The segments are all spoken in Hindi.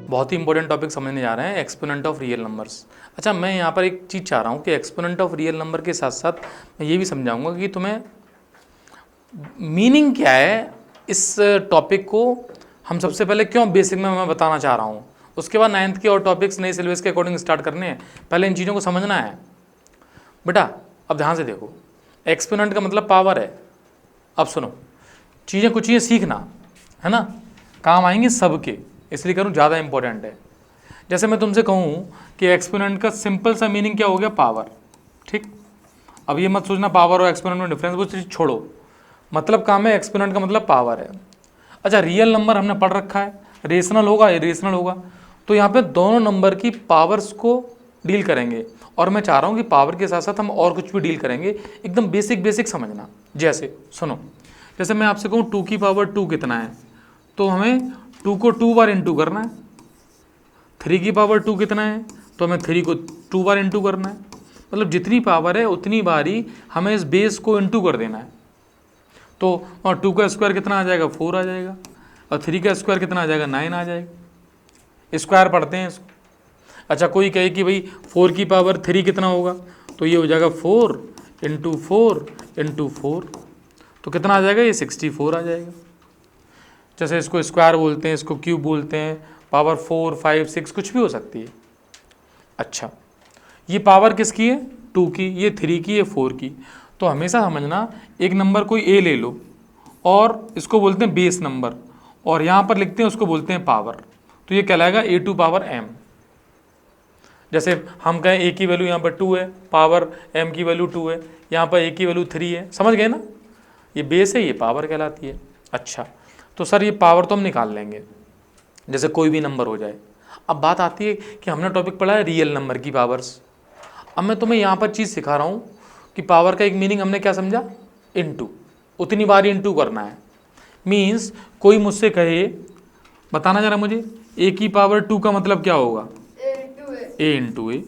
बहुत ही इंपॉर्टेंट टॉपिक समझने जा रहे हैं, एक्सपोनेंट ऑफ रियल नंबर्स। अच्छा, मैं यहाँ पर एक चीज़ चाह रहा हूँ कि एक्सपोनेंट ऑफ रियल नंबर के साथ साथ मैं ये भी समझाऊंगा कि तुम्हें मीनिंग क्या है इस टॉपिक को। हम सबसे पहले क्यों बेसिक में मैं बताना चाह रहा हूँ, उसके बाद 9th के और टॉपिक्स नए सिलेबस के अकॉर्डिंग स्टार्ट करने हैं। पहले इन चीज़ों को समझना है बेटा। अब ध्यान से देखो, एक्सपोनेंट का मतलब पावर है। अब सुनो, चीज़ें कुछ चीज़ें सीखना है ना, काम आएंगे सबके, इसलिए करूँ ज़्यादा इंपॉर्टेंट है। जैसे मैं तुमसे कहूँ कि एक्सपोनेंट का सिंपल सा मीनिंग क्या हो गया, पावर। ठीक, अब ये मत सोचना पावर और एक्सपोनेंट में डिफरेंस, वो चीज़ छोड़ो, मतलब काम है एक्सपोनेंट का मतलब पावर है। अच्छा, रियल नंबर हमने पढ़ रखा है, रेशनल होगा इरेशनल होगा, तो यहाँ पे दोनों नंबर की पावर्स को डील करेंगे। और मैं चाह रहा हूँ कि पावर के साथ साथ हम और कुछ भी डील करेंगे, एकदम बेसिक बेसिक समझना। जैसे सुनो, जैसे मैं आपसे कहूँ 2 की पावर 2 कितना है, तो हमें 2 को 2 बार इंटू करना है। 3 की पावर 2 कितना है, तो हमें 3 को 2 बार इंटू करना है। मतलब जितनी पावर है उतनी बार ही हमें इस बेस को इंटू कर देना है। तो और 2 का स्क्वायर कितना आ जाएगा, 4 आ जाएगा, और 3 का स्क्वायर कितना आ जाएगा, 9 आ जाएगा। स्क्वायर पढ़ते हैं इसको। अच्छा, कोई कहे कि भाई 4 की पावर 3 कितना होगा, तो ये हो जाएगा 4 इंटू 4 इंटू 4, तो कितना आ जाएगा, ये 64 आ जाएगा। जैसे इसको स्क्वायर बोलते हैं, इसको क्यूब बोलते हैं, पावर 4 5 6 कुछ भी हो सकती है। अच्छा, ये पावर किसकी है, 2 की, ये 3 की, ये 4 की। तो हमेशा समझना, एक नंबर कोई ए ले लो और इसको बोलते हैं बेस नंबर, और यहाँ पर लिखते हैं उसको बोलते हैं पावर, तो ये कहलाएगा ए टू पावर एम। जैसे हम कहें ए की वैल्यू यहाँ पर 2 है, पावर एम की वैल्यू 2 है, यहाँ पर ए की वैल्यू 3 है, समझ गए ना, ये बेस है, ये पावर कहलाती है। अच्छा, तो सर ये पावर तो हम निकाल लेंगे जैसे कोई भी नंबर हो जाए। अब बात आती है कि हमने टॉपिक पढ़ा है रियल नंबर की पावर्स। अब मैं तुम्हें यहाँ पर चीज़ सिखा रहा हूँ कि पावर का एक मीनिंग हमने क्या समझा, इनटू, उतनी बार इनटू करना है। मीन्स कोई मुझसे कहे, बताना जरा मुझे, ए की पावर 2 का मतलब क्या होगा, ए इंटू ए।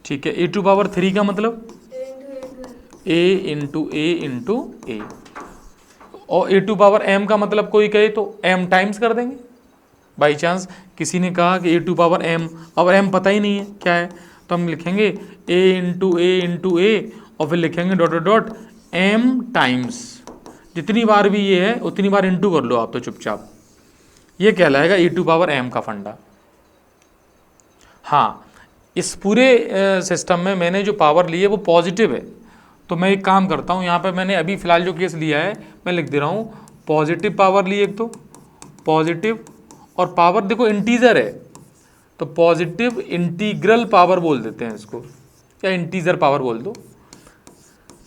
ठीक है, ए टू पावर 3 का मतलब ए इंटू ए इंटू ए। और ए टू पावर एम का मतलब कोई कहे तो एम टाइम्स कर देंगे। बाई चांस किसी ने कहा कि ए टू पावर एम, अब एम पता ही नहीं है क्या है, तो हम लिखेंगे ए इंटू ए और फिर लिखेंगे dot dot dot M times. जितनी बार भी ये है उतनी बार इंटू कर लो आप तो चुपचाप। ये कहलाएगा ए टू पावर एम का फंडा। हाँ, इस पूरे सिस्टम में मैंने जो पावर ली है वो पॉजिटिव है, तो मैं एक काम करता हूँ, यहाँ पे मैंने अभी फ़िलहाल जो केस लिया है मैं लिख दे रहा हूँ, पॉजिटिव पावर ली एक, तो पॉजिटिव, और पावर देखो इंटीजर है तो पॉजिटिव इंटीग्रल पावर बोल देते हैं इसको, या इंटीजर पावर बोल दो।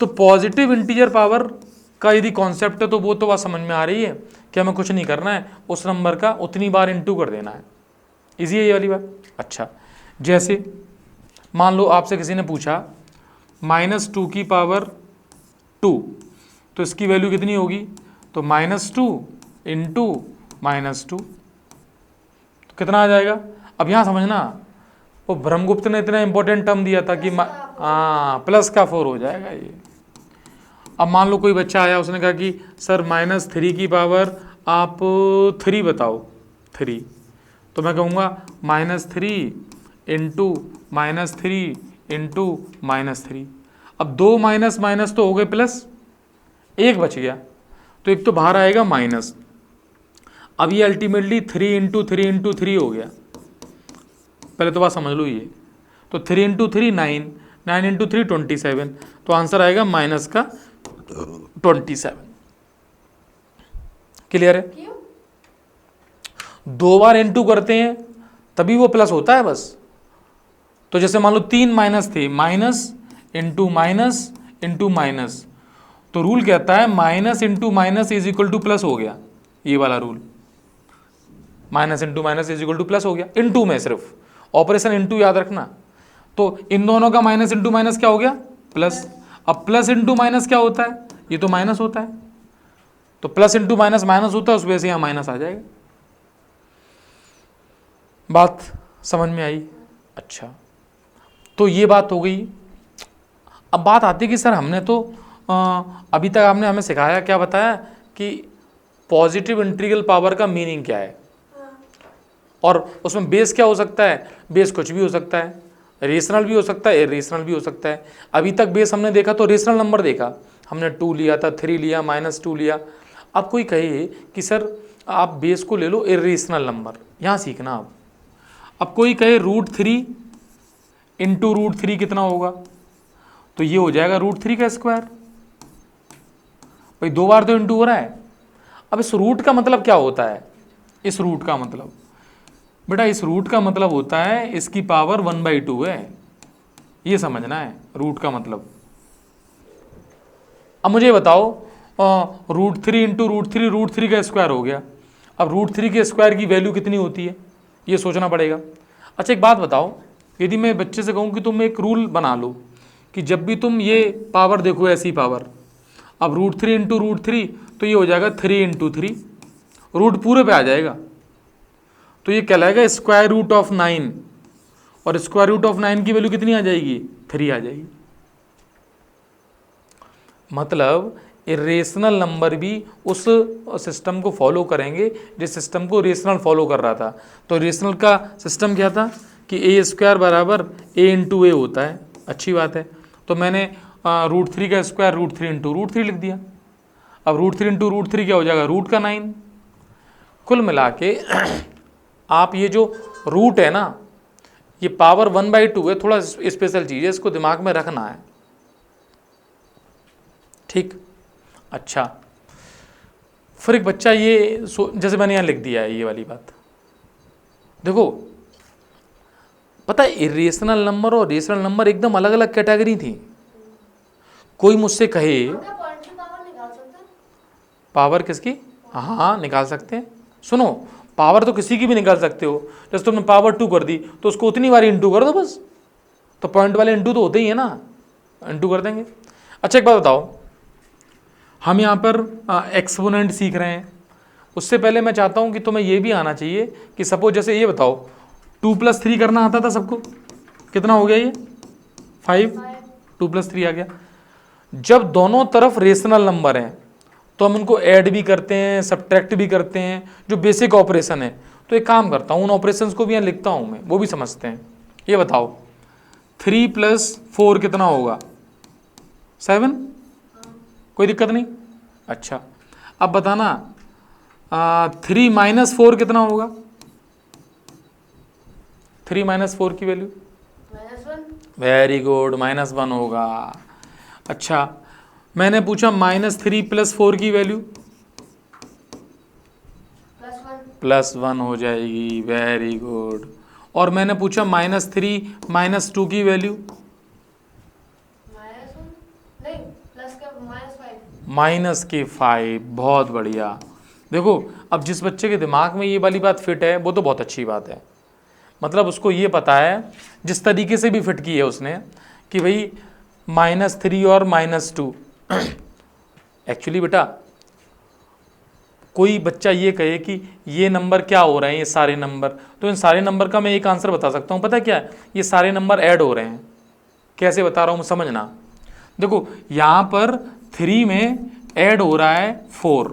तो पॉजिटिव इंटीजर पावर का यदि कॉन्सेप्ट है तो वो तो बात समझ में आ रही है कि हमें कुछ नहीं करना है, उस नंबर का उतनी बार इंटू कर देना है। इजी है ये वाली बात। अच्छा, जैसे मान लो आपसे किसी ने पूछा -2 की पावर 2, तो इसकी वैल्यू कितनी होगी, तो -2 इंटू -2, तो कितना आ जाएगा। अब यहाँ समझना, वो ब्रह्मगुप्त ने इतना इंपॉर्टेंट टर्म दिया था कि प्लस का 4 हो जाएगा ये। अब मान लो कोई बच्चा आया, उसने कहा कि सर -3 की पावर आप 3 बताओ, 3, तो मैं कहूँगा -3 इंटू -3 इंटू -3। अब 2 माइनस माइनस तो हो गए प्लस, एक बच गया, तो एक तो बाहर आएगा माइनस। अब ये अल्टीमेटली 3 इंटू 3 इंटू 3 हो गया। पहले तो बात समझ लो ये, तो 3 इंटू 3 9, 9 इंटू 3 27, तो आंसर आएगा माइनस का 27। क्लियर है। 2 बार इंटू करते हैं तभी वो प्लस होता है बस। तो जैसे मान लो 3 माइनस थे, minus into minus into minus, तो रूल कहता है minus into minus is equal two plus हो गया, ये वाला rule, minus into minus is equal two plus हो गया। इंटू में सिर्फ ऑपरेशन इंटू याद रखना। तो इन दोनों का माइनस इंटू माइनस क्या हो गया, प्लस। अब प्लस इंटू माइनस क्या होता है, ये तो माइनस होता है, तो प्लस इंटू माइनस माइनस होता है, उस वजह से यहाँ माइनस आ जाएगा। बात समझ में आई। अच्छा, तो ये बात हो गई। अब बात आती है कि सर हमने तो अभी तक आपने हमें सिखाया, क्या बताया कि पॉजिटिव इंटीग्रल पावर का मीनिंग क्या है, और उसमें बेस क्या हो सकता है, बेस कुछ भी हो सकता है, रेशनल भी हो सकता है, इरेशनल भी हो सकता है। अभी तक बेस हमने देखा तो रेशनल नंबर देखा, हमने 2 लिया था, 3 लिया, -2 लिया। अब कोई कहे कि सर आप बेस को ले लो इरेशनल नंबर, यहाँ सीखना आप। अब कोई कहे √3 इंटू √3 कितना होगा, तो ये हो जाएगा √3 का स्क्वायर। भाई 2 बार तो इंटू हो रहा है। अब इस रूट का मतलब क्या होता है, इस रूट का मतलब बेटा, इस रूट का मतलब होता है इसकी पावर 1/2 है, ये समझना है रूट का मतलब। अब मुझे बताओ √3 इंटू √3 का स्क्वायर हो गया। अब √3 के स्क्वायर की वैल्यू कितनी होती है, ये सोचना पड़ेगा। अच्छा एक बात बताओ, यदि मैं बच्चे से कहूँ कि तुम एक रूल बना लो कि जब भी तुम ये पावर देखो ऐसी पावर, अब √3 इंटू √3 तो ये हो जाएगा 3 इंटू 3, रूट पूरे पे आ जाएगा, तो ये कहलाएगा स्क्वायर रूट ऑफ 9, और स्क्वायर रूट ऑफ 9 की वैल्यू कितनी आ जाएगी, 3 आ जाएगी। मतलब इरेशनल नंबर भी उस सिस्टम को फॉलो करेंगे जिस सिस्टम को रेशनल फॉलो कर रहा था। तो रेशनल का सिस्टम क्या था कि a² बराबर a इंटू ए होता है, अच्छी बात है। तो मैंने √3 का स्क्वायर √3 इंटू √3 लिख दिया। अब √3 इंटू √3 क्या हो जाएगा, रूट का 9। कुल मिला के आप ये जो रूट है ना, ये पावर 1/2 है, थोड़ा स्पेशल चीज़ है, इसको दिमाग में रखना है, ठीक। अच्छा फिर एक बच्चा ये जैसे मैंने यहाँ लिख दिया है ये वाली बात, देखो पता है इरेशनल नंबर और रेशनल नंबर एकदम अलग अलग कैटेगरी थी। कोई मुझसे कहे पावर किसकी, हाँ निकाल सकते हैं। सुनो पावर तो किसी की भी निकाल सकते हो, जैसे तुमने पावर 2 कर दी तो उसको उतनी बार इंटू कर दो बस, तो पॉइंट वाले इंटू तो होते ही है ना, इंटू कर देंगे। अच्छा एक बात बताओ, हम यहाँ पर एक्सपोनेंट सीख रहे हैं, उससे पहले मैं चाहता हूँ कि तुम्हें ये भी आना चाहिए कि सपोज जैसे ये बताओ 2 + 3 करना आता था सबको, कितना हो गया ये 5, 2 + 3 आ गया। जब दोनों तरफ रेशनल नंबर हैं तो हम उनको ऐड भी करते हैं, सब्ट्रैक्ट भी करते हैं, जो बेसिक ऑपरेशन है। तो एक काम करता हूँ, उन ऑपरेशंस को भी यहाँ लिखता हूँ मैं, वो भी समझते हैं। ये बताओ 3 + 4 कितना होगा, 7, कोई दिक्कत नहीं। अच्छा अब बताना 3 - 4 कितना होगा, 3 - 4 की वैल्यू, वेरी गुड, -1 होगा। अच्छा मैंने पूछा -3 + 4 की वैल्यू, +1 हो जाएगी, वेरी गुड। और मैंने पूछा -3 - 2 की वैल्यू, -5, बहुत बढ़िया। देखो अब जिस बच्चे के दिमाग में ये वाली बात फिट है वो तो बहुत अच्छी बात है, मतलब उसको ये पता है जिस तरीके से भी फिट की है उसने कि भाई -3 और -2 एक्चुअली बेटा कोई बच्चा ये कहे कि ये नंबर क्या हो रहे हैं, ये सारे नंबर, तो इन सारे नंबर का मैं एक आंसर बता सकता हूँ, पता है क्या है, ये सारे नंबर ऐड हो रहे हैं। कैसे बता रहा हूँ समझना, देखो यहाँ पर 3 में ऐड हो रहा है 4,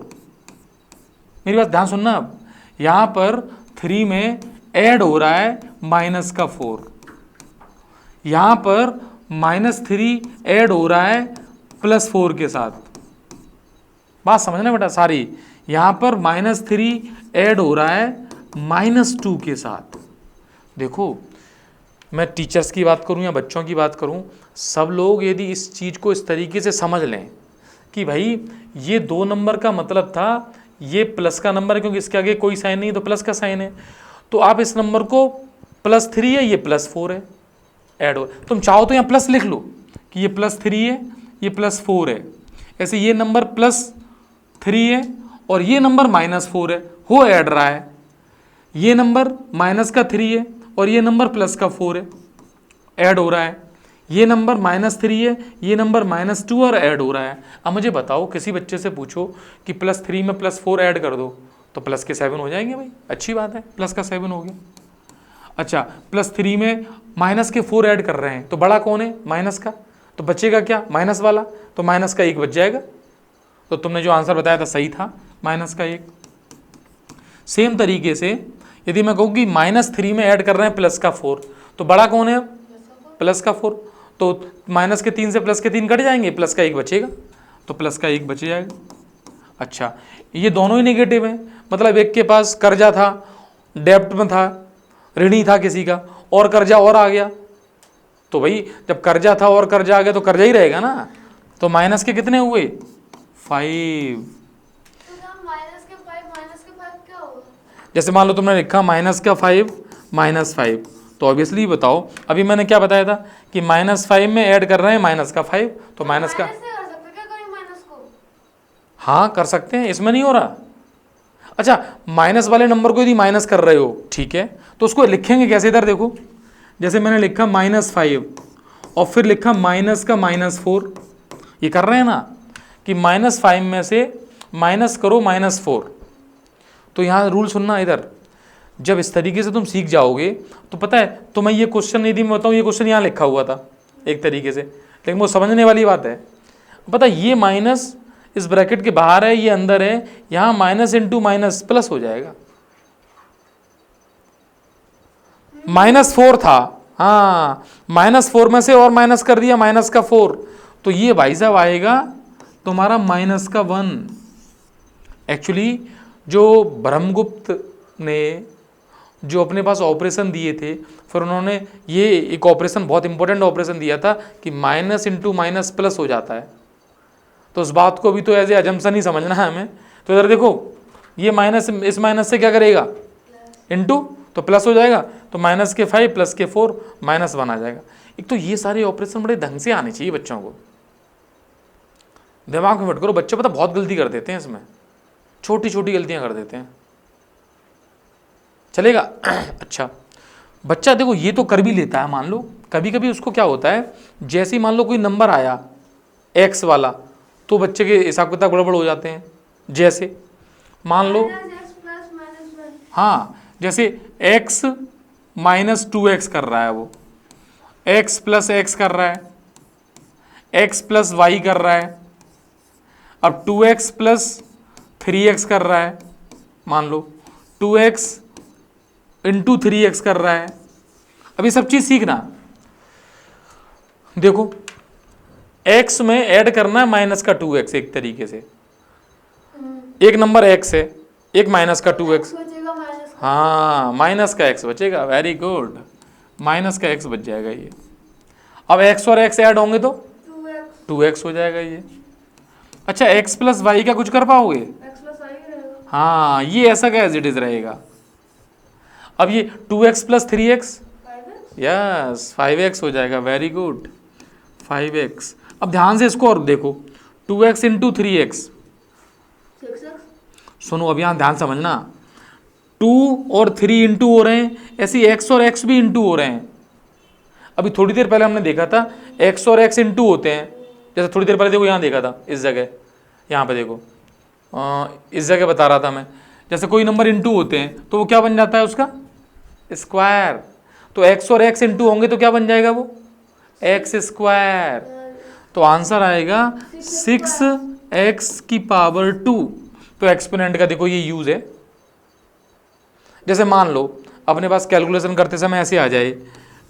मेरी बात ध्यान सुनना। अब यहाँ पर 3 में ऐड हो रहा है -4, यहाँ पर -3 ऐड हो रहा है +4 के साथ, बात समझना बेटा सारी। यहाँ पर -3 ऐड हो रहा है -2 के साथ। देखो मैं टीचर्स की बात करूँ या बच्चों की बात करूँ, सब लोग यदि इस चीज़ को इस तरीके से समझ लें कि भाई ये 2 नंबर का मतलब था, ये प्लस का नंबर है क्योंकि इसके आगे कोई साइन नहीं तो प्लस का साइन है, तो आप इस नंबर को +3 है, ये +4 है, ऐड हो। तुम चाहो तो यहाँ प्लस लिख लो कि ये +3 है, ये +4 है, ऐसे ये नंबर +3 है और ये नंबर -4 है, हो ऐड रहा है। ये नंबर -3 है और ये नंबर +4 है, ऐड हो रहा है। ये नंबर -3 है, ये नंबर -2 और ऐड हो रहा है। अब मुझे बताओ किसी बच्चे से पूछो कि +3 में +4 ऐड कर दो तो प्लस के 7 हो जाएंगे, भाई अच्छी बात है, प्लस का 7 हो गया। अच्छा +3 में -4 ऐड कर रहे हैं तो बड़ा कौन है, माइनस का, तो बचेगा क्या, माइनस वाला, तो माइनस का 1 बच जाएगा। तो तुमने जो आंसर बताया था सही था, -1। सेम तरीके से यदि मैं कहूँ कि -3 में ऐड कर रहे हैं प्लस का 4, तो बड़ा कौन है? प्लस का 4। तो माइनस के 3 से प्लस के 3 कट जाएंगे, प्लस का 1 बचेगा, तो प्लस का 1 बच जाएगा। अच्छा, ये दोनों ही नेगेटिव हैं, मतलब एक के पास कर्जा था, डेब्ट में था, ऋणी था किसी का, और कर्जा और आ गया, तो भाई जब कर्जा था और कर्जा आ गया तो कर्जा ही रहेगा ना। तो माइनस के कितने हुए? 5। जैसे मान लो तुमने लिखा -5 -5, तो ऑब्वियसली बताओ, अभी मैंने क्या बताया था कि -5 में ऐड कर रहे हैं -5, तो माइनस का, हाँ कर सकते हैं, इसमें नहीं हो रहा। अच्छा, माइनस वाले नंबर को यदि माइनस कर रहे हो, ठीक है, तो उसको लिखेंगे कैसे? इधर देखो, जैसे मैंने लिखा -5 और फिर लिखा माइनस का -4, ये कर रहे हैं ना कि -5 में से माइनस करो -4। तो यहाँ रूल सुनना, इधर जब इस तरीके से तुम सीख जाओगे तो पता है तुम्हें ये क्वेश्चन, यदि मैं बताऊँ, ये क्वेश्चन यहाँ लिखा हुआ था एक तरीके से, लेकिन वो समझने वाली बात है। पता है ये माइनस इस ब्रैकेट के बाहर है, ये अंदर है, यहाँ माइनस इंटू माइनस प्लस हो जाएगा। -4 था, हाँ, -4 में से और माइनस कर दिया माइनस का 4, तो ये भाई साहब आएगा तुम्हारा -1। एक्चुअली जो ब्रह्मगुप्त ने जो अपने पास ऑपरेशन दिए थे, फिर उन्होंने ये एक ऑपरेशन, बहुत इंपॉर्टेंट ऑपरेशन दिया था कि माइनस इंटू माइनस प्लस हो जाता है। तो उस बात को भी तो एज ए अजम्पशन ही समझना है हमें। तो इधर देखो, ये माइनस इस माइनस से क्या करेगा? इंटू, तो प्लस हो जाएगा, तो -5 + के 4 -1 आ जाएगा। एक तो ये सारे ऑपरेशन बड़े ढंग से आने चाहिए बच्चों को, दिमाग में मत करो। बच्चे पता बहुत गलती कर देते हैं इसमें, छोटी छोटी गलतियां कर देते हैं, चलेगा। अच्छा, बच्चा देखो ये तो कर भी लेता है, मान लो कभी कभी उसको क्या होता है, जैसे ही मान लो कोई नंबर आया x वाला, तो बच्चे के हिसाब किताब गड़बड़ हो जाते हैं। जैसे मान लो, हाँ, जैसे x -2x कर रहा है, वो x + x कर रहा है, x + y कर रहा है, अब 2x + 3x कर रहा है, मान लो 2x × 3x कर रहा है। अब ये सब चीज सीखना, देखो x में ऐड करना है माइनस का 2x, एक तरीके से एक नंबर x है, एक माइनस का 2x, हाँ माइनस का x बचेगा, वेरी गुड, माइनस का x बच जाएगा ये। अब x और x ऐड होंगे तो 2x हो जाएगा ये। अच्छा, x + y का कुछ कर पाओगे? हाँ, ये ऐसा का एज इट इज रहेगा। अब ये 2x + 3x, यस 5x हो जाएगा, वेरी गुड, 5x। अब ध्यान से इसको और देखो, 2x × 3x, सुनो अब यहाँ ध्यान समझना, 2 और 3 इंटू हो रहे हैं, ऐसे x और x भी इंटू हो रहे हैं। अभी थोड़ी देर पहले हमने देखा था x और x इंटू होते हैं, जैसे थोड़ी देर पहले देखो यहाँ देखा था, इस जगह यहाँ पे देखो, इस जगह बता रहा था मैं, जैसे कोई नंबर इंटू होते हैं तो वो क्या बन जाता है उसका? स्क्वायर। तो x और x इंटू होंगे तो क्या बन जाएगा वो? x²। तो आंसर आएगा 6x⁻²। तो एक्सपोनेंट का देखो ये यूज है। जैसे मान लो अपने पास कैलकुलेशन करते समय ऐसे आ जाए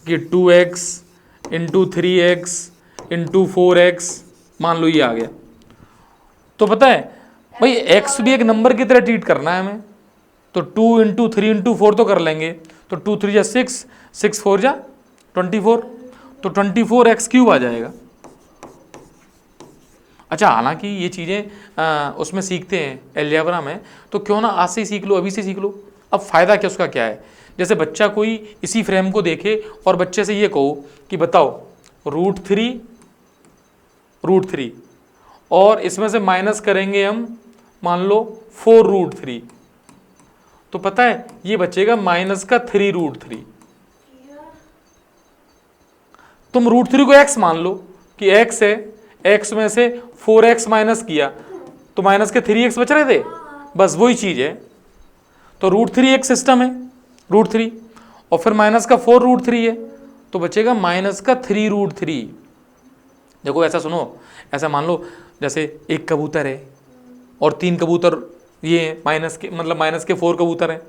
कि 2x × 3x × 4x, मान लो ये आ गया, तो पता है भाई x भी एक नंबर की तरह ट्रीट करना है हमें, तो 2 × 3 × 4 तो कर लेंगे, तो 2 3 = 6, 6 4 = 24, तो 24x³ आ जाएगा। अच्छा, हालांकि ये चीज़ें उसमें सीखते हैं अलजेब्रा में, तो क्यों ना आज से ही सीख लो, अभी से सीख लो। अब फ़ायदा क्या उसका क्या है? जैसे बच्चा कोई इसी फ्रेम को देखे और बच्चे से ये कहो कि बताओ √3 और इसमें से माइनस करेंगे हम, मान लो 4√3, तो पता है ये बचेगा -3√3। तुम √3 को x मान लो कि x है, x में से 4x माइनस किया तो माइनस के 3x बच रहे थे, बस वही चीज है। तो √3 एक सिस्टम है, √3, और फिर माइनस का 4√3 है, तो बचेगा -3√3। देखो ऐसा सुनो, ऐसा मान लो जैसे एक कबूतर है और 3 कबूतर ये माइनस के 4 कबूतर हैं,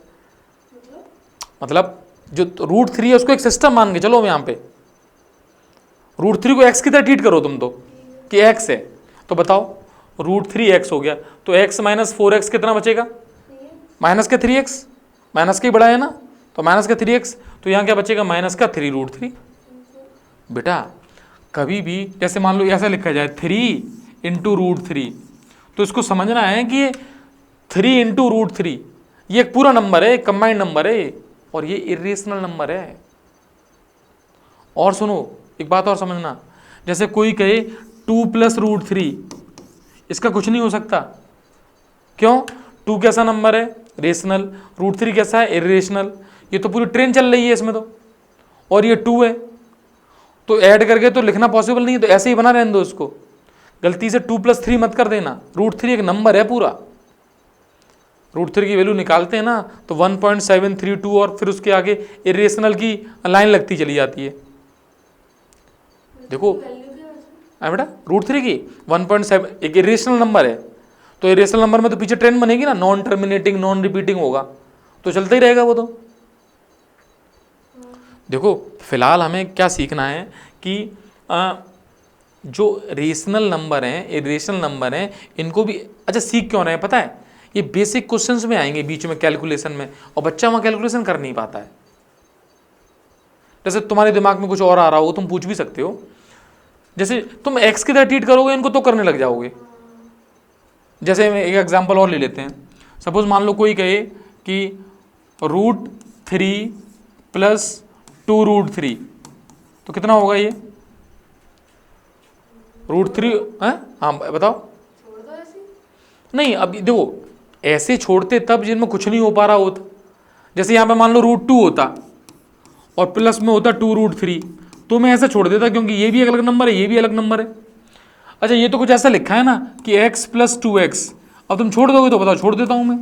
मतलब जो √3 है उसको एक सिस्टम मान के चलो हम यहाँ पे, √3 को x की तरह ट्रीट करो तुम तो कि x है, तो बताओ √3x हो गया, तो x माइनस 4x कितना बचेगा, माइनस का 3x, माइनस का ही बड़ा है ना, तो माइनस का 3x, तो यहाँ क्या बचेगा, माइनस का 3√3। बेटा कभी भी जैसे मान लो ऐसा लिखा जाए 3 इंटू √3, तो इसको समझना है कि ये 3 इंटू √3 ये एक पूरा नंबर है, एक कंबाइंड नंबर है, और ये इरेशनल नंबर है। और सुनो एक बात और समझना, जैसे कोई कहे 2 प्लस √3, इसका कुछ नहीं हो सकता। क्यों? 2 कैसा नंबर है, रेशनल, √3 कैसा है, इरेशनल। ये तो पूरी ट्रेन चल रही है इसमें तो, और ये 2 है, तो ऐड करके तो लिखना पॉसिबल नहीं है, तो ऐसे ही बना रहने दो इसको। गलती से 2 + 3 मत कर देना, √3 एक नंबर है पूरा। √3 की वैल्यू निकालते हैं ना तो 1.732 और फिर उसके आगे इरेशनल की लाइन लगती चली जाती है। देखो बेटा √3 की 1.7 एक इरेशनल नंबर है, तो इरेशनल नंबर में तो पीछे ट्रेन बनेगी ना, नॉन टर्मिनेटिंग नॉन रिपीटिंग होगा, तो चलता ही रहेगा वो तो। देखो फिलहाल हमें क्या सीखना है कि जो रेशनल नंबर हैं, इरेशनल नंबर हैं, इनको भी अच्छा सीख क्यों रहे हैं पता है, ये बेसिक क्वेश्चंस में आएंगे बीच में कैलकुलेशन में, और बच्चा वहाँ कैलकुलेशन कर नहीं पाता है। जैसे तुम्हारे दिमाग में कुछ और आ रहा हो, तुम पूछ भी सकते हो, जैसे तुम x की तरह ट्रीट करोगे इनको तो करने लग जाओगे। जैसे एक एग्जांपल और ले लेते हैं, सपोज मान लो कोई कहे कि √3 + 2√3, तो कितना होगा ये, √3 है, हाँ बताओ। नहीं अब देखो ऐसे छोड़ते तब जिनमें कुछ नहीं हो पा रहा होता, जैसे यहाँ पे मान लो √2 होता और प्लस में होता 2√3, तो मैं ऐसा छोड़ देता क्योंकि ये भी एक अलग नंबर है, ये भी अलग नंबर है। अच्छा ये तो कुछ ऐसा लिखा है ना कि x + 2x, अब तुम छोड़ दोगे तो बताओ, छोड़ देता हूँ मैं,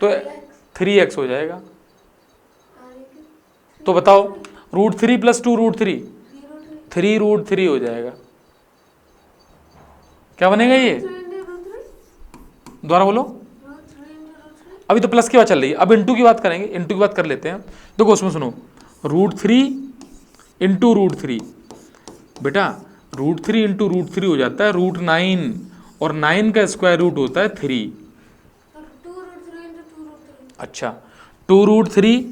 तो 3x हो जाएगा। तो बताओ √3 + 2√3 3√3 हो जाएगा। क्या बनेगा ये, दोबारा बोलो। अभी तो प्लस की बात चल रही है, अब इंटू की बात करेंगे, इंटू की बात कर लेते हैं। देखो उसमें सुनो, √3 इंटू √3, बेटा √3 इंटू √3 हो जाता है √9, और 9 का स्क्वायर रूट होता है 3। अच्छा 2√3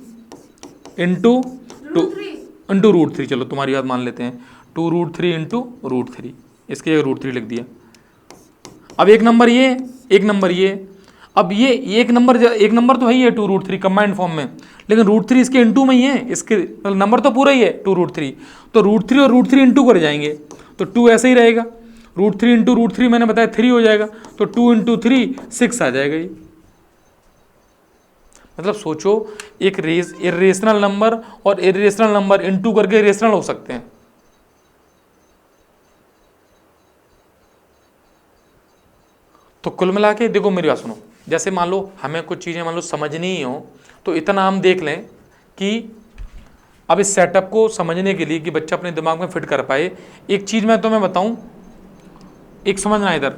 इंटू √3, चलो तुम्हारी बात मान लेते हैं, 2√3 इंटू √3, इसके √3 लिख दिया। अब एक नंबर ये, एक नंबर ये, अब ये एक नंबर तो है ही है 2√3 कंबाइंड फॉर्म में, लेकिन √3 इसके इंटू में ही है, इसके नंबर तो पूरा ही है 2√3, तो √3 और √3 इंटू कर जाएंगे, तो 2 ऐसे ही रहेगा, √3 इंटू √3 मैंने बताया 3 हो जाएगा, तो 2 इंटू 3 6 आ जाएगा ये। मतलब सोचो एक इरेशनल नंबर और इरेशनल नंबर इंटू करके इरेशनल हो सकते हैं। तो कुल मिला के देखो मेरी बात सुनो, जैसे मान लो हमें कुछ चीज़ें मान लो समझनी ही हो, तो इतना हम देख लें कि अब इस सेटअप को समझने के लिए कि बच्चा अपने दिमाग में फिट कर पाए, एक चीज़ मैं तुम्हें बताऊं, एक समझना इधर,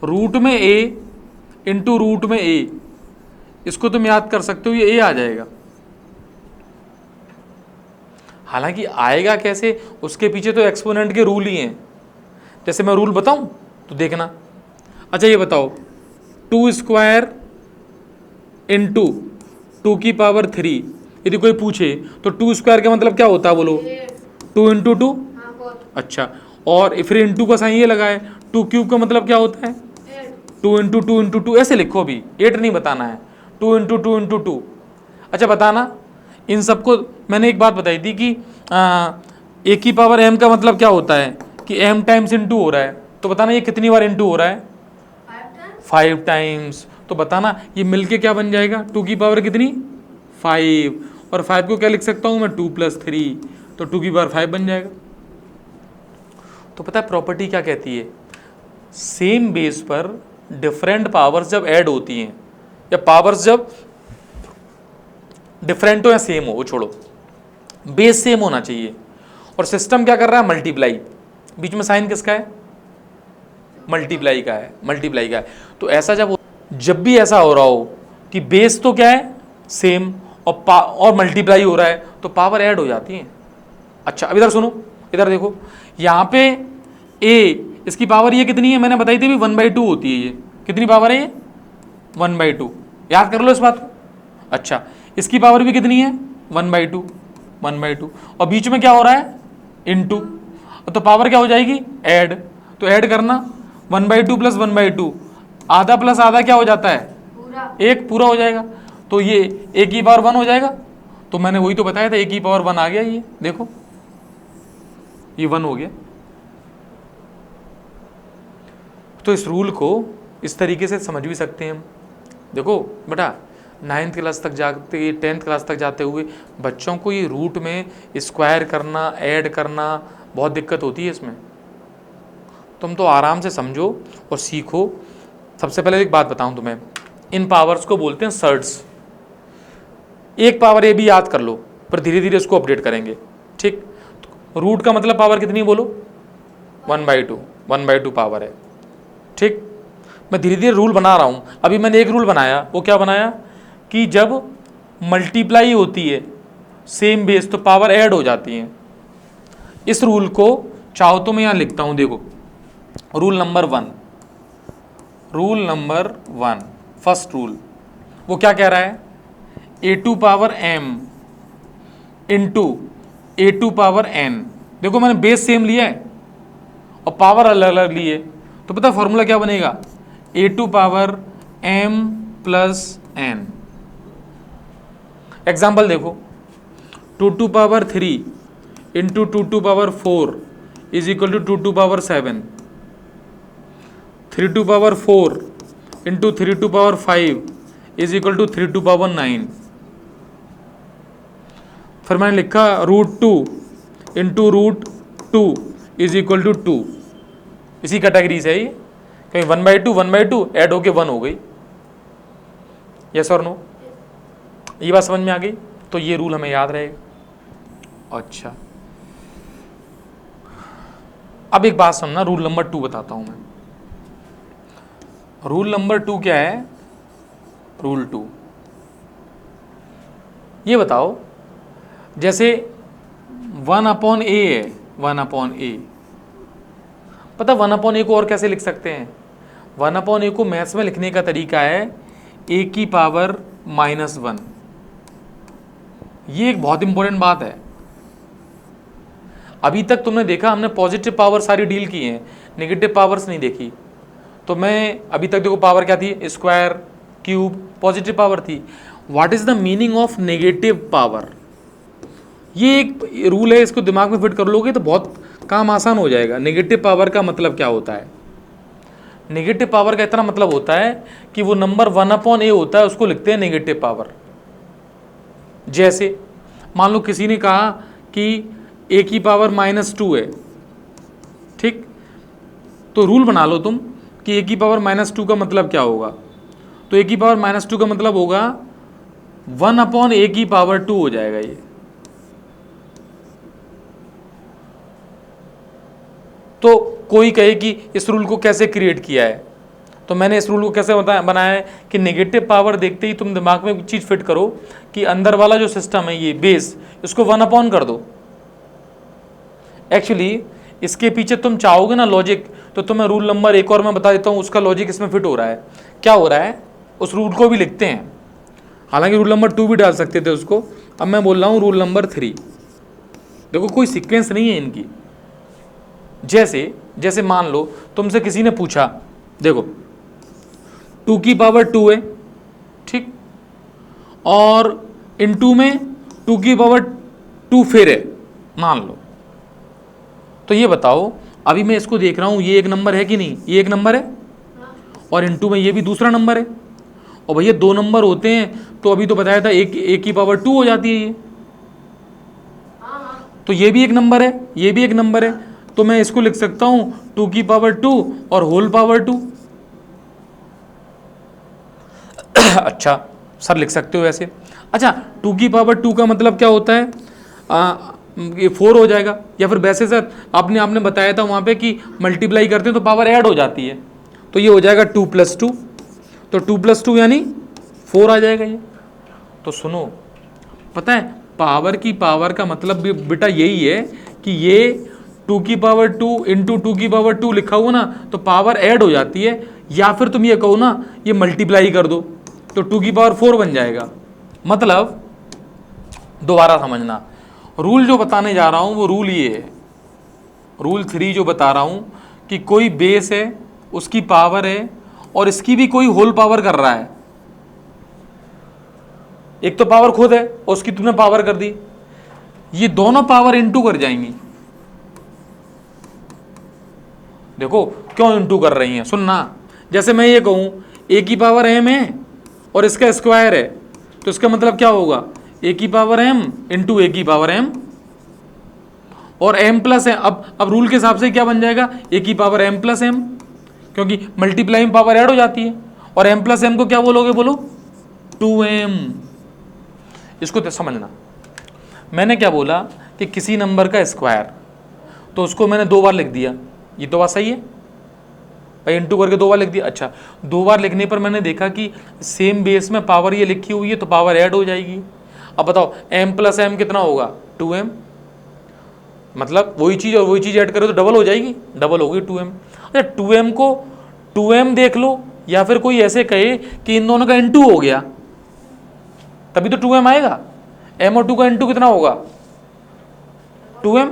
रूट में a इंटू रूट में a, इसको तुम याद कर सकते हो, ये a आ जाएगा। हालांकि आएगा कैसे, उसके पीछे तो एक्सपोनेंट के रूल ही हैं। जैसे मैं रूल बताऊं तो देखना। अच्छा ये बताओ 2² इंटू 2 की पावर 3, यदि कोई पूछे तो 2² का मतलब क्या होता है बोलो, 2 इंटू 2। अच्छा, और फिर इंटू का साइन ये लगा है, 2³ का मतलब क्या होता है, 2 इंटू 2 इंटू 2, ऐसे लिखो, अभी 8 नहीं बताना है, 2 इंटू 2 इंटू 2। अच्छा बताना, इन सबको मैंने एक बात बताई थी कि a की पावर m का मतलब क्या होता है कि m टाइम्स इंटू हो रहा है, तो बताना ये कितनी बार इंटू हो रहा है, 5 टाइम्स। तो बताना ये मिलके क्या बन जाएगा, 2 की पावर कितनी 5, और 5 को क्या लिख सकता हूँ मैं 2 + 3, तो 2 की पावर 5 बन जाएगा। तो पता है प्रॉपर्टी क्या कहती है, सेम बेस पर डिफरेंट पावर्स जब ऐड होती हैं, या पावर्स जब डिफरेंट हो या सेम हो, वो छोड़ो, बेस सेम होना चाहिए, और सिस्टम क्या कर रहा है, मल्टीप्लाई, बीच में साइन किसका है, मल्टीप्लाई का है, मल्टीप्लाई का है। तो ऐसा जब भी ऐसा हो रहा हो कि बेस तो क्या है सेम, और मल्टीप्लाई हो रहा है तो पावर ऐड हो जाती है। अच्छा अब इधर सुनो, इधर देखो, यहाँ पे a इसकी पावर ये कितनी है, मैंने बताई थी 1/2 होती है। ये कितनी पावर है, ये 1/2, याद कर लो इस बात को। अच्छा इसकी पावर भी कितनी है, 1/2 और बीच में क्या हो रहा है, इनटू, तो पावर क्या हो जाएगी, ऐड। तो ऐड करना 1/2 + 1/2, आधा प्लस आधा क्या हो जाता है, पूरा, एक पूरा हो जाएगा। तो ये a की पावर 1 हो जाएगा। तो मैंने वही तो बताया था, a की पावर 1 आ गया, ये देखो ये 1 हो गया। तो इस रूल को इस तरीके से समझ भी सकते हैं हम। देखो बेटा 9th क्लास तक जाते 10th क्लास तक जाते हुए बच्चों को ये रूट में स्क्वायर करना, ऐड करना बहुत दिक्कत होती है इसमें। तुम तो आराम से समझो और सीखो। सबसे पहले एक बात बताऊं तुम्हें, इन पावर्स को बोलते हैं सर्ड्स। एक पावर ए भी याद कर लो, पर धीरे धीरे इसको अपडेट करेंगे, ठीक। रूट का मतलब पावर कितनी है बोलो, 1/2 पावर है, ठीक। मैं धीरे धीरे रूल बना रहा हूं। अभी मैंने एक रूल बनाया, वो क्या बनाया कि जब मल्टीप्लाई होती है सेम बेस तो पावर ऐड हो जाती है। इस रूल को चाहो तो मैं यहां लिखता हूं, देखो रूल नंबर 1, फर्स्ट रूल, वो क्या कह रहा है, a2 power m into a2 power n। देखो मैंने बेस सेम लिया है और पावर अलग अलग ली है, तो पता फॉर्मूला क्या बनेगा, a2 power m plus n। Example देखो, 2 power 3 into 2 power 4 is equal to 2 power 7, 3 power 4 into 3 power 5 is equal to 3 power 9। फिर मैंने लिखा √2 इंटू √2 इज इक्वल टू 2। इसी कैटेगरी से है ये, कहीं 1/2 ऐड होके 1 हो गई। यस और नो, ये बात समझ में आ गई। तो ये रूल हमें याद रहेगा। अच्छा अब एक बात समझना, रूल नंबर 2 बताता हूं मैं। रूल नंबर 2 क्या है, रूल 2 ये बताओ, जैसे 1/a है, 1/a, पता 1/a को और कैसे लिख सकते हैं, 1/a को मैथ्स में लिखने का तरीका है a की पावर -1। ये एक बहुत इंपॉर्टेंट बात है। अभी तक तुमने देखा हमने पॉजिटिव पावर सारी डील की है, नेगेटिव पावर्स नहीं देखी। तो मैं अभी तक देखो पावर क्या थी, स्क्वायर, क्यूब, पॉजिटिव पावर थी। What is the meaning of negative power, ये एक रूल है, इसको दिमाग में फिट कर लोगे तो बहुत काम आसान हो जाएगा। नेगेटिव पावर का मतलब क्या होता है, नेगेटिव पावर का इतना मतलब होता है कि वो नंबर 1/a होता है उसको लिखते हैं नेगेटिव पावर। जैसे मान लो किसी ने कहा कि a की पावर -2 है, ठीक, तो रूल बना लो तुम कि a की पावर -2 का मतलब क्या होगा। तो a की पावर -2 का मतलब होगा 1/a की पावर 2 हो जाएगा ये। तो कोई कहे कि इस रूल को कैसे क्रिएट किया है, तो मैंने इस रूल को कैसे बनाया है कि नेगेटिव पावर देखते ही तुम दिमाग में एक चीज़ फिट करो कि अंदर वाला जो सिस्टम है ये बेस, इसको 1/, कर दो। एक्चुअली इसके पीछे तुम चाहोगे ना लॉजिक, तो तुम्हें रूल नंबर 1 और मैं बता देता हूँ, उसका लॉजिक इसमें फिट हो रहा है। क्या हो रहा है, उस रूल को भी लिखते हैं, हालांकि रूल नंबर 2 भी डाल सकते थे उसको। अब मैं बोल रहा हूँ रूल नंबर 3। देखो कोई सीक्वेंस नहीं है इनकी। जैसे मान लो तुमसे किसी ने पूछा, देखो 2 की पावर 2 है, ठीक, और इनटू में 2 की पावर 2 फिर है, मान लो। तो ये बताओ, अभी मैं इसको देख रहा हूं, ये एक नंबर है कि नहीं, ये एक नंबर है, और इनटू में ये भी दूसरा नंबर है। और भैया 2 नंबर होते हैं तो अभी तो बताया था एक की पावर 2 हो जाती है ये। तो ये भी एक नंबर है, ये भी एक नंबर है, तो मैं इसको लिख सकता हूं 2 की पावर 2 और होल पावर 2। अच्छा सर लिख सकते हो ऐसे। अच्छा 2 की पावर 2 का मतलब क्या होता है, ये 4 हो जाएगा। या फिर वैसे सर आपने बताया था वहाँ पे कि मल्टीप्लाई करते हैं तो पावर ऐड हो जाती है, तो ये हो जाएगा 2 + 2, तो 2 + 2 यानी 4 आ जाएगा ये। तो सुनो पता है पावर की पावर का मतलब भी बेटा यही है कि ये 2 की पावर 2 इंटू 2 की पावर 2 लिखा हुआ ना, तो पावर ऐड हो जाती है, या फिर तुम ये कहो ना ये मल्टीप्लाई कर दो तो 2 की पावर 4 बन जाएगा। मतलब दोबारा समझना, रूल जो बताने जा रहा हूं वो रूल ये है, रूल 3 जो बता रहा हूं कि कोई बेस है, उसकी पावर है और इसकी भी कोई होल पावर कर रहा है। एक तो पावर खुद है और उसकी तुमने पावर कर दी, ये दोनों पावर इंटू कर जाएंगी। देखो क्यों इंटू कर रही हैं, सुनना। जैसे मैं ये कहूं ए की पावर एम है और इसका स्क्वायर है, तो इसका मतलब क्या होगा, ए की पावर एम इंटू ए की पावर एम और एम प्लस है। अब रूल के हिसाब से क्या बन जाएगा, ए की पावर एम प्लस एम, क्योंकि मल्टीप्लाई में पावर ऐड हो जाती है। और एम प्लस एम को क्या बोलोगे, बोलो 2m। इसको तो समझना, मैंने क्या बोला कि किसी नंबर का स्क्वायर, तो उसको मैंने 2 बार लिख दिया, ये तो बात सही है भाई, इंटू करके 2 बार लिख दिया। अच्छा 2 बार लिखने पर मैंने देखा कि सेम बेस में पावर ये लिखी हुई है तो पावर ऐड हो जाएगी। अब बताओ m प्लस एम कितना होगा, 2m, मतलब वही चीज़ और वही चीज़ ऐड करो तो डबल हो जाएगी, डबल होगी 2m। अच्छा 2m को 2m देख लो, या फिर कोई ऐसे कहे कि इन दोनों का इंटू हो गया, तभी तो 2m आएगा। m और 2 का इंटू कितना होगा, 2m।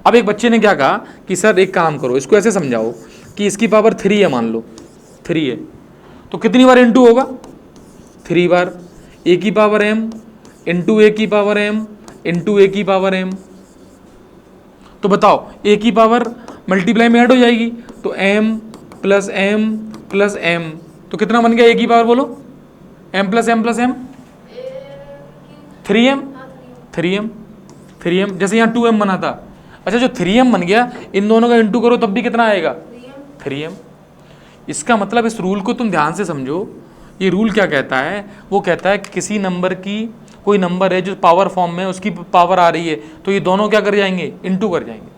अब एक बच्चे ने क्या कहा कि सर एक काम करो, इसको ऐसे समझाओ कि इसकी पावर 3 है, मान लो 3 है, तो कितनी बार इंटू होगा, 3 बार। ए की पावर m इंटू ए की पावर m इंटू ए की पावर m, तो बताओ ए की पावर मल्टीप्लाई में ऐड हो जाएगी, तो m plus M plus M, तो कितना बन गया ए की पावर, बोलो m plus M plus M, 3m। जैसे यहाँ 2m बना था। अच्छा जो 3m बन गया, इन दोनों का इंटू करो तब भी कितना आएगा, 3m। इसका मतलब इस रूल को तुम ध्यान से समझो। ये रूल क्या कहता है, वो कहता है कि किसी नंबर की, कोई नंबर है जो पावर फॉर्म में, उसकी पावर आ रही है, तो ये दोनों क्या कर जाएंगे, इंटू कर जाएंगे।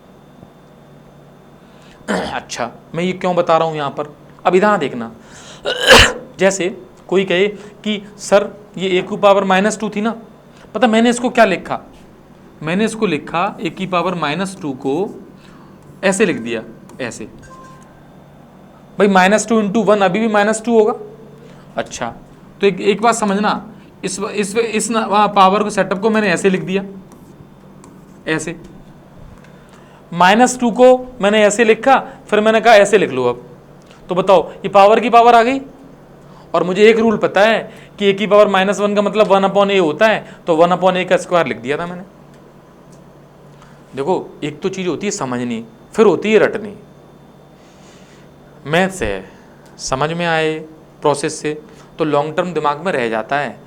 अच्छा मैं ये क्यों बता रहा हूँ यहाँ पर, अब इधर देखना। जैसे कोई कहे कि सर ये ए की पावर -2 थी ना, पता मैंने इसको क्या लिखा, मैंने इसको लिखा ए की पावर -2 को ऐसे लिख दिया, ऐसे भाई -2 इंटू 1 अभी भी -2 होगा। अच्छा तो एक बात समझना, इस पावर को, सेटअप को मैंने ऐसे लिख दिया, ऐसे -2 को मैंने ऐसे लिखा, फिर मैंने कहा ऐसे लिख लो। अब तो बताओ ये पावर की पावर आ गई। और मुझे एक रूल पता है कि ए की पावर -1 का मतलब 1/a होता है, तो 1/a का स्क्वायर लिख दिया था मैंने। देखो एक तो चीज़ होती है समझनी, फिर होती है रटनी। मैथ से समझ में आए प्रोसेस से तो लॉन्ग टर्म दिमाग में रह जाता है।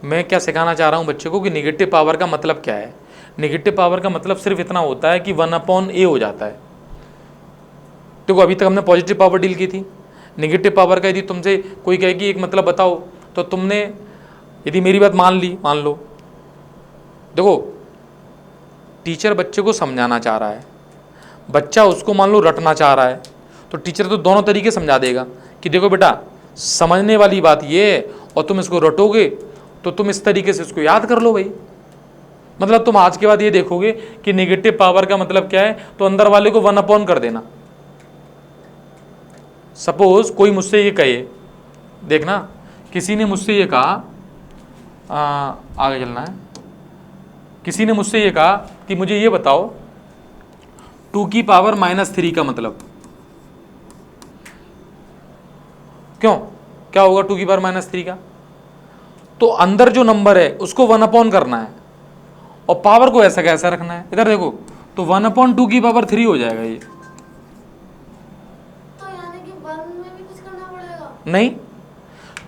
मैं क्या सिखाना चाह रहा हूँ बच्चे को कि निगेटिव पावर का मतलब क्या है। निगेटिव पावर का मतलब सिर्फ इतना होता है कि 1/a हो जाता है। देखो अभी तक हमने पॉजिटिव पावर डील की थी। निगेटिव पावर का यदि तुमसे कोई कहे कि एक मतलब बताओ, तो तुमने यदि मेरी बात मान ली, मान लो, देखो टीचर बच्चे को समझाना चाह रहा है, बच्चा उसको मान लो रटना चाह रहा है, तो टीचर तो दोनों तरीके समझा देगा कि देखो बेटा समझने वाली बात ये है, और तुम इसको रटोगे तो तुम इस तरीके से इसको याद कर लो भाई। मतलब तुम आज के बाद ये देखोगे कि नेगेटिव पावर का मतलब क्या है, तो अंदर वाले को 1/, कर देना। सपोज कोई मुझसे ये कहे, देखना किसी ने मुझसे ये कहा, आगे चलना है, किसी ने मुझसे ये कहा कि मुझे ये बताओ 2 की पावर -3 का मतलब क्यों, क्या होगा 2 की पावर -3 का, तो अंदर जो नंबर है उसको 1/, करना है और पावर को ऐसा कैसा रखना है। इधर देखो तो 1/2 की पावर 3 हो जाएगा ये। तो यानी कि 1 में भी कुछ करना पड़ेगा? नहीं,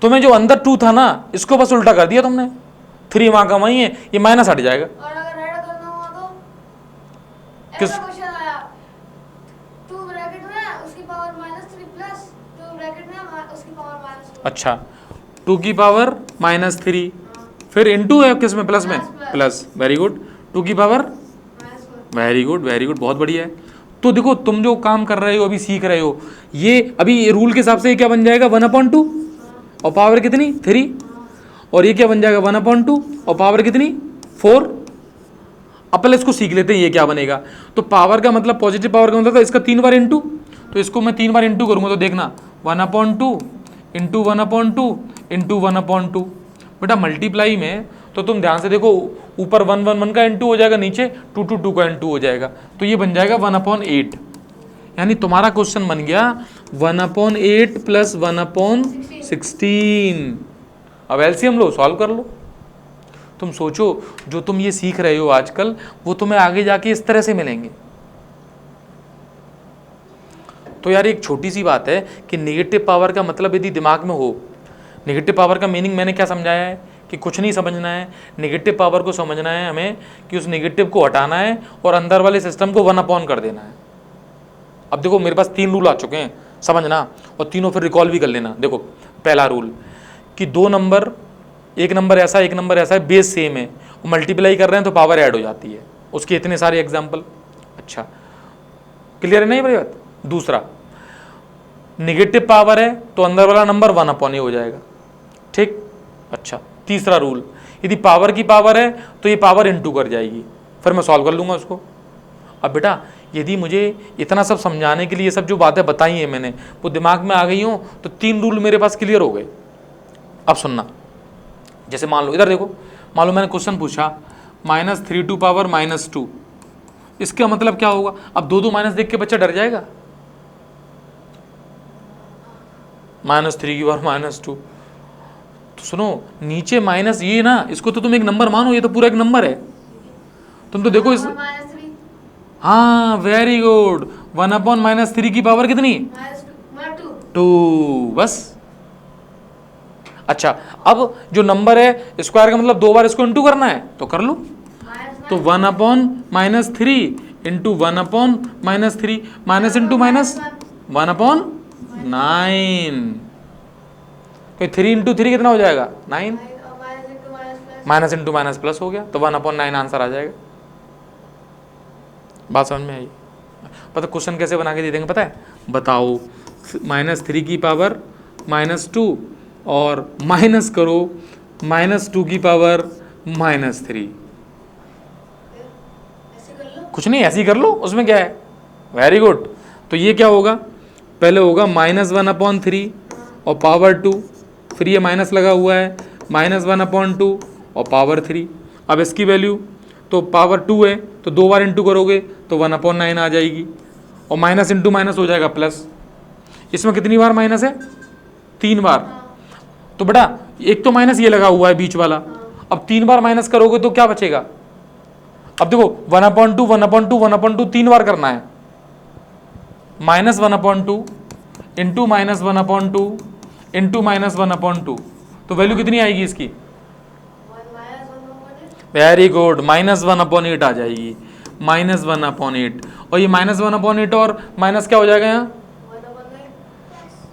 तुम्हें जो अंदर 2 था ना, इसको बस उल्टा कर दिया तुमने, 3 वहां का वहीं है, ये माइनस हट जाएगा। और अगर ऐड करना हुआ तो किस ऐसा क्वेश्चन आया, 2 ब्रैकेट में उसकी पावर -3 प्लस 2 ब्रैकेट में उसकी पावर -2। अच्छा 2 की पावर -3 फिर इंटू है किस में, प्लस में, प्लस, वेरी गुड, 2 की power, very good very good, बहुत बढ़िया है। तो देखो तुम जो काम कर रहे हो, अभी सीख रहे हो, ये अभी रूल के हिसाब से क्या बन जाएगा 1/2, और पावर कितनी 3, और ये क्या बन जाएगा 1/2 और पावर कितनी 4। अब पहले इसको सीख लेते हैं ये क्या बनेगा। तो पावर का मतलब पॉजिटिव पावर का मतलब था इसका 3 बार इंटू, तो इसको मैं 3 बार इंटू करूंगा तो देखना 1/2 इंटू 1/2 इंटू 1/2। बेटा मल्टीप्लाई में तो तुम ध्यान से देखो, ऊपर 1 1 1 का इंटू हो जाएगा, नीचे 2 2 2 का इंटू हो जाएगा, तो ये बन जाएगा 1/8। यानी तुम्हारा क्वेश्चन बन गया 1/8 प्लस 1/16। अब एलसीएम लो, सॉल्व कर लो। तुम सोचो जो तुम ये सीख रहे हो आजकल वो तुम्हें आगे जाके इस तरह से मिलेंगे। तो यार एक छोटी सी बात है कि नेगेटिव पावर का मतलब यदि दिमाग में हो, नेगेटिव पावर का मीनिंग मैंने क्या समझाया है कि कुछ नहीं समझना है, नेगेटिव पावर को समझना है हमें कि उस नेगेटिव को हटाना है और अंदर वाले सिस्टम को 1/, कर देना है। अब देखो मेरे पास 3 रूल आ चुके हैं, समझना, और तीनों फिर रिकॉल भी कर लेना। देखो पहला रूल कि 2 नंबर, एक नंबर ऐसा एक नंबर ऐसा है, बेस सेम है, मल्टीप्लाई कर रहे हैं तो पावर ऐड हो जाती है, उसके इतने सारे एग्जाम्पल। अच्छा क्लियर है नहीं भाई बात। दूसरा नेगेटिव पावर है तो अंदर वाला नंबर 1/, हो जाएगा, ठीक। अच्छा तीसरा रूल, यदि पावर की पावर है तो ये पावर इंटू कर जाएगी, फिर मैं सॉल्व कर लूंगा उसको। अब बेटा यदि मुझे इतना सब समझाने के लिए सब जो बातें बताई हैं मैंने वो दिमाग में आ गई हो तो 3 रूल मेरे पास क्लियर हो गए। अब सुनना, जैसे मान लो इधर देखो, मान लो मैंने क्वेश्चन पूछा -3 (-2), इसका मतलब क्या होगा। अब 2 माइनस देख के बच्चा डर जाएगा, -3 (-2), तो सुनो नीचे माइनस ये ना, इसको तो तुम एक नंबर मानो, ये तो पूरा एक नंबर है। तुम तो देखो इस, हाँ वेरी गुड, 1/-3 की पावर कितनी 2, बस। अच्छा अब जो नंबर है स्क्वायर का मतलब 2 बार इसको इंटू करना है तो कर लो, तो 1/-3 इंटू 1/-3, माइनस इंटू माइनस 1/9, तो 3 इंटू 3 कितना हो जाएगा 9, माइनस इंटू माइनस प्लस हो गया, तो 1/9 आंसर आ जाएगा। बात समझ में आई। पता क्वेश्चन कैसे बना के दे देंगे पता है, बताओ -3 की पावर -2 और माइनस करो -2 की पावर -3, कुछ नहीं ऐसे ही कर लो, उसमें क्या है। Very good. तो ये क्या होगा, पहले होगा -1/3 और पावर 2, फिर ये माइनस लगा हुआ है -1/2 और पावर 3। अब इसकी वैल्यू तो पावर 2 है तो 2 बार इंटू करोगे तो 1/9 आ जाएगी, और माइनस इंटू माइनस हो जाएगा प्लस। इसमें कितनी बार माइनस है 3 बार, तो बेटा एक तो माइनस ये लगा हुआ है बीच वाला, अब 3 बार माइनस करोगे तो क्या बचेगा। अब देखो 1/2 1/2 1/2 3 बार करना है, -1/2 इंटू -1/2 इंटू -1/2, तो वैल्यू कितनी आएगी इसकी, वेरी गुड, -1/8 आ जाएगी, -1/8। और ये -1/8 और माइनस क्या हो जाएगा यहाँ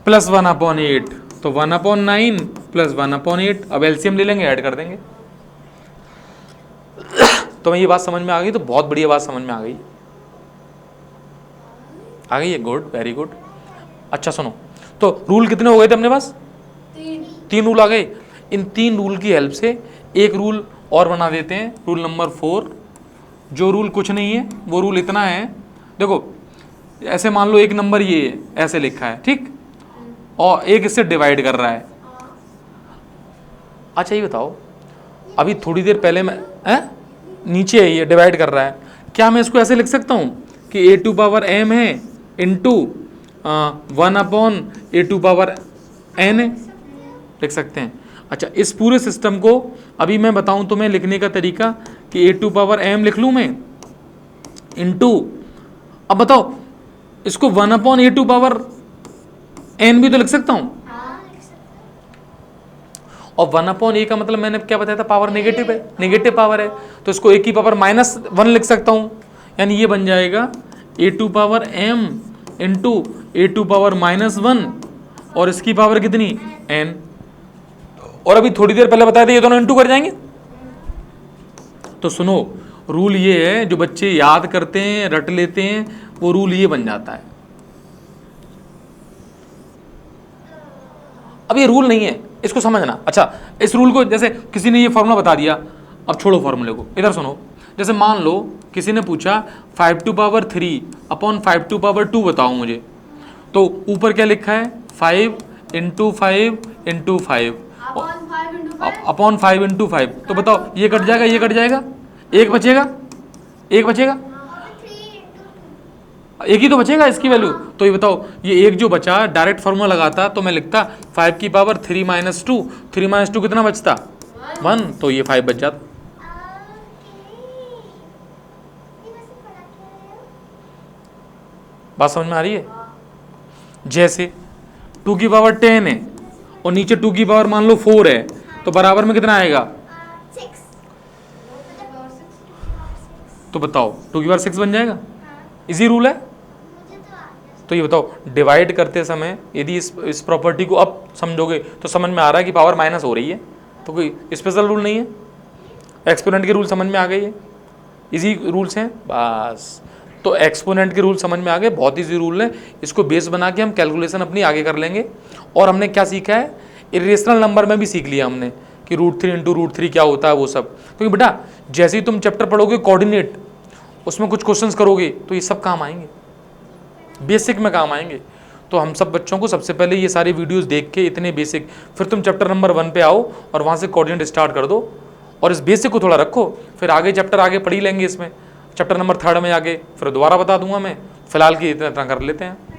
+1/8, तो 1/9 प्लस 1/8। अब एलसीएम ले लेंगे, ऐड कर देंगे। तो मैं ये बात समझ में आ गई, तो बहुत बढ़िया बात समझ में आ गई, है गुड, वेरी गुड। अच्छा सुनो, तो रूल कितने हो गए थे अपने पास, 3 रूल आ गए। इन 3 रूल की हेल्प से एक रूल और बना देते हैं, रूल नंबर 4। जो रूल कुछ नहीं है, वो रूल इतना है, देखो ऐसे मान लो एक नंबर ये ऐसे लिखा है, ठीक, और एक इससे डिवाइड कर रहा है। अच्छा ये बताओ, अभी थोड़ी देर पहले मैं नीचे है ये डिवाइड कर रहा है, क्या मैं इसको ऐसे लिख सकता हूँ कि a⁴m है इंटू 1/a⁴n है, लिख सकते हैं। अच्छा इस पूरे सिस्टम को अभी मैं बताऊं तुम्हें लिखने का तरीका कि a⁴m लिख लूँ मैं इंटू, अब बताओ इसको 1/a⁴n भी तो लिख सकता हूँ, और 1/a का मतलब मैंने क्या बताया था, पावर नेगेटिव है, नेगेटिव पावर है, तो इसको a की पावर -1 लिख सकता हूँ, यानी ये बन जाएगा a⁴m इंटू a⁻⁻1 और इसकी पावर कितनी n। और अभी थोड़ी देर पहले बताया था ये दोनों इंटू कर जाएंगे। तो सुनो रूल ये है, जो बच्चे याद करते हैं रट लेते हैं वो रूल ये बन जाता है। अब ये रूल नहीं है, इसको समझना। अच्छा, इस रूल को जैसे किसी ने ये फॉर्मूला बता दिया, अब छोड़ो फॉर्मूले को, इधर सुनो। जैसे मान लो किसी ने पूछा 5⁵ अपॉन 5⁵ बताओ मुझे, तो ऊपर क्या लिखा है 5 × 5 × 5 अपॉन 5 × 5, तो बताओ ये कट जाएगा, ये कट जाएगा, एक बचेगा, एक बचेगा, एक ही तो बचेगा इसकी वैल्यू। तो ये बताओ, ये एक जो बचा डायरेक्ट फॉर्मूला लगाता तो मैं लिखता 5 की पावर 3 - 2, 3 - 2 कितना बचता 1, तो ये 5 बच जाता। बात समझ में आ रही है? जैसे 2 की पावर 10 है और नीचे 2 की पावर मान लो 4 है, तो बराबर में कितना आएगा, 6। तो बताओ 2 की पावर 6 बन जाएगा। इजी रूल है। तो ये बताओ डिवाइड करते समय यदि इस प्रॉपर्टी को अब समझोगे तो समझ में आ रहा है कि पावर माइनस हो रही है, तो कोई स्पेशल रूल नहीं है, एक्सपोनेंट के रूल समझ में आ गए, ये इजी रूल्स हैं बस। तो एक्सपोनेंट के रूल समझ में आ गए, बहुत इजी रूल है, इसको बेस बना के हम कैलकुलेशन अपनी आगे कर लेंगे। और हमने क्या सीखा है, इरेशनल नंबर में भी सीख लिया हमने कि √3 × √3 क्या होता है वो सब, क्योंकि बेटा जैसे ही तुम चैप्टर पढ़ोगे कोऑर्डिनेट, उसमें कुछ क्वेश्चंस करोगे तो ये सब काम आएंगे, बेसिक में काम आएंगे। तो हम सब बच्चों को सबसे पहले ये सारी वीडियोस देख के इतने बेसिक, फिर तुम चैप्टर नंबर 1 पे आओ और वहाँ से कोऑर्डिनेट स्टार्ट कर दो और इस बेसिक को थोड़ा रखो, फिर आगे चैप्टर आगे पढ़ ही लेंगे इसमें, चैप्टर नंबर 3 में आगे फिर दोबारा बता दूंगा मैं, फिलहाल की इतना कर लेते हैं।